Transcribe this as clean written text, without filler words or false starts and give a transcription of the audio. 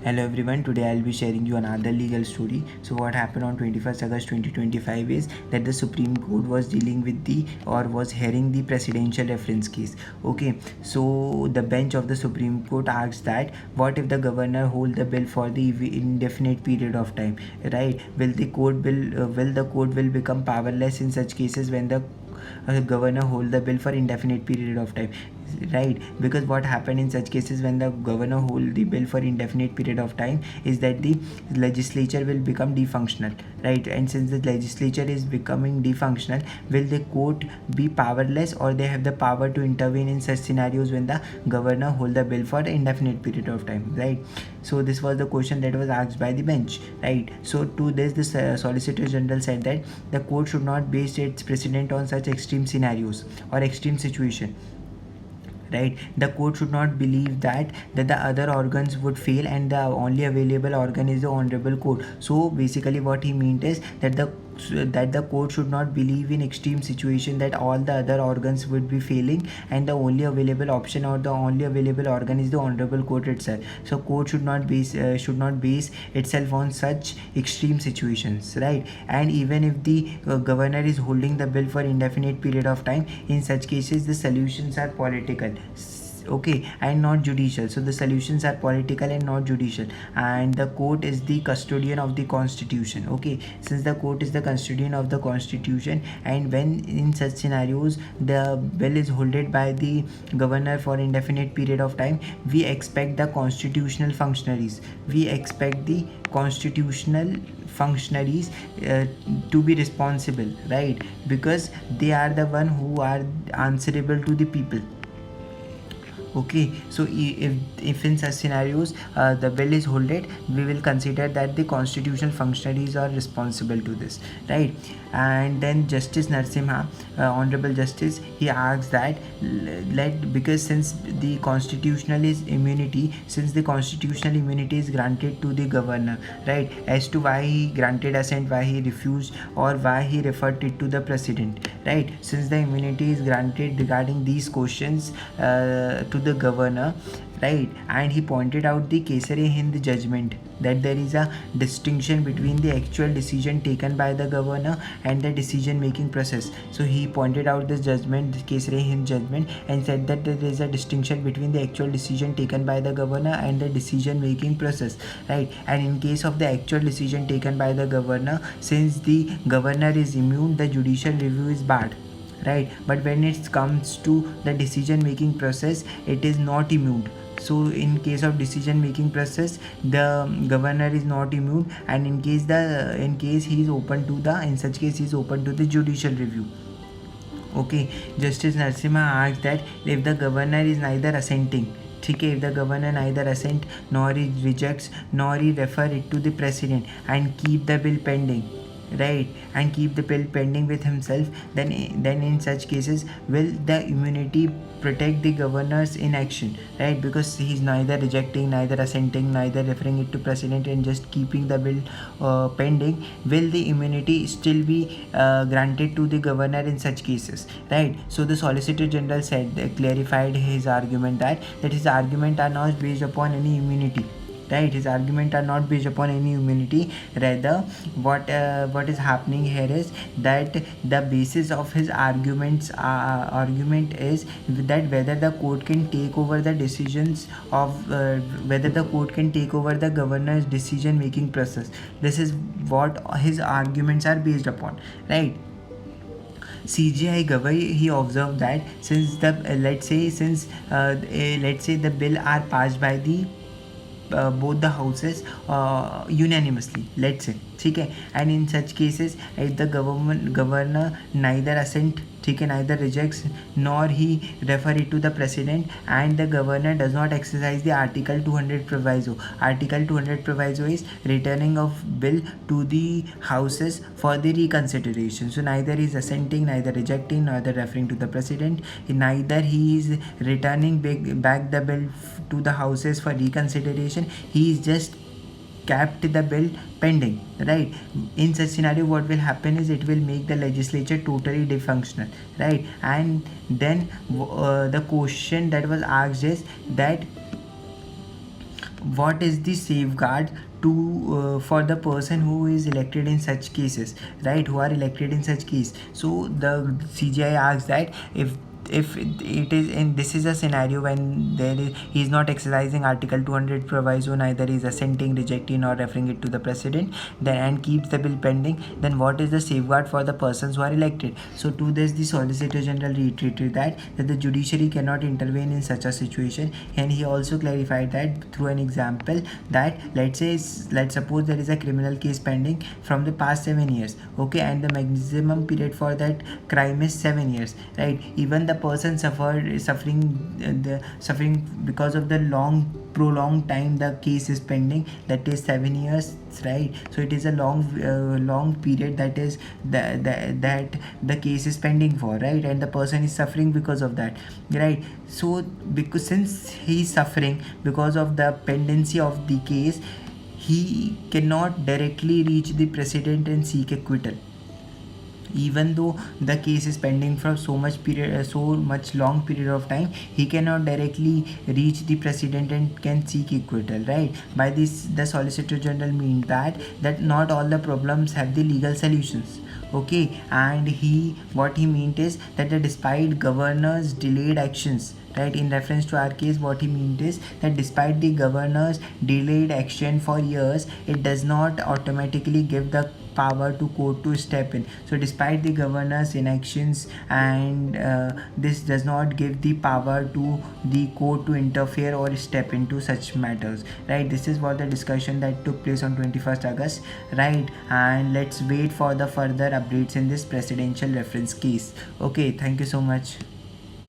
Hello everyone, today I'll be sharing you another legal story. So what happened on 21st August 2025 is that the Supreme Court was dealing with was hearing the presidential reference case. Okay, so the bench of the Supreme Court asked that what if the governor hold the bill for the indefinite period of time, right? Will the court will become powerless in such cases when the governor hold the bill for indefinite period of time, right? Because what happened in such cases when the governor hold the bill for indefinite period of time is that the legislature will become defunctional, right? And since the legislature is becoming defunctional, will the court be powerless, or they have the power to intervene in such scenarios when the governor hold the bill for an indefinite period of time, right? So this was the question that was asked by the bench, right? So to this, the solicitor general said that the court should not base its precedent on such extreme scenarios or extreme situation, right? The court should not believe that the other organs would fail and the only available organ is the honorable court. So basically what he meant is that the court should not believe in extreme situation that all the other organs would be failing and the only available option or the only available organ is the honorable court itself. So court should not base itself on such extreme situations, right? And even if the governor is holding the bill for indefinite period of time, in such cases the solutions are political, okay, and not judicial. So the solutions are political and not judicial, and the court is the custodian of the constitution. Okay, since the court is the custodian of the constitution, and when in such scenarios the bill is holded by the governor for indefinite period of time, we expect the constitutional functionaries to be responsible, right? Because they are the one who are answerable to the people. Okay, so if in such scenarios the bill is holded, we will consider that the constitutional functionaries are responsible to this, right? And then Justice Narsimha, honorable justice, he asks that let because since the constitutional immunity is granted to the governor, right? As to why he granted assent, why he refused, or why he referred it to the president, right? Since the immunity is granted regarding these questions to the governor, right? And he pointed out the Kesare Hind judgment that there is a distinction between the actual decision taken by the governor and the decision making process. So he pointed out this judgment, the Kesare Hind judgment, and said that there is a distinction between the actual decision taken by the governor and the decision making process, right? And in case of the actual decision taken by the governor, since the governor is immune, the judicial review is barred, right? But when it comes to the decision making process, it is not immune. So in case of decision making process, the governor is not immune, and in case he is open to the in such case he is open to the judicial review. Okay, Justice Narsimha asked that if the governor is neither assenting, if the governor neither assent nor he rejects nor he refer it to the president and keep the bill pending, right? And keep the bill pending with himself, then in such cases will the immunity protect the governor's inaction, right? Because he is neither rejecting, neither assenting, neither referring it to president and just keeping the bill pending. Will the immunity still be granted to the governor in such cases, right? So the solicitor general clarified his argument that his argument are not based upon any immunity, right? His argument are not based upon any immunity. Rather, what is happening here is that the basis of his argument is that whether the court can take over the decisions of whether the court can take over the governor's decision making process. This is what his arguments are based upon, right? CGI Gawai, he observed that since the let's say the bill are passed by the both the houses unanimously, let's say, okay, and in such cases if the governor neither assent, okay, neither rejects nor he refer it to the president, and the governor does not exercise the article 200 proviso. Article 200 proviso is returning of bill to the houses for the reconsideration. So neither is assenting, neither rejecting, neither referring to the president, neither he is returning back the bill to the houses for reconsideration. He is just kept the bill pending, right? In such scenario, what will happen is it will make the legislature totally dysfunctional, right? And then the question that was asked is that what is the safeguard to for the person who is elected in such cases, right, who are elected in such case. So the CGI asks that if it is in, this is a scenario when he is not exercising article 200 proviso, neither is assenting, rejecting or referring it to the president, then and keeps the bill pending, then what is the safeguard for the persons who are elected? So to this, the Solicitor General reiterated that the judiciary cannot intervene in such a situation, and he also clarified that through an example, that let's suppose there is a criminal case pending from the past 7 years, okay, and the maximum period for that crime is 7 years, right? Even the person suffering because of the prolonged time the case is pending, that is 7 years, right? So it is a long period that is that the case is pending for, right, and the person is suffering because of that, right? So because since he is suffering because of the pendency of the case, he cannot directly reach the president and seek acquittal, even though the case is pending for so much long period of time. He cannot directly reach the president and can seek acquittal, right? By this, the Solicitor General mean that not all the problems have the legal solutions, okay, and what he meant is that despite governor's delayed actions, right, in reference to our case, what he meant is that despite the governor's delayed action for years, it does not automatically give the power to court to step in. So despite the governor's inactions, and this does not give the power to the court to interfere or step into such matters, right? This is what the discussion that took place on 21st August, right? And let's wait for the further updates in this presidential reference case. Okay, thank you so much.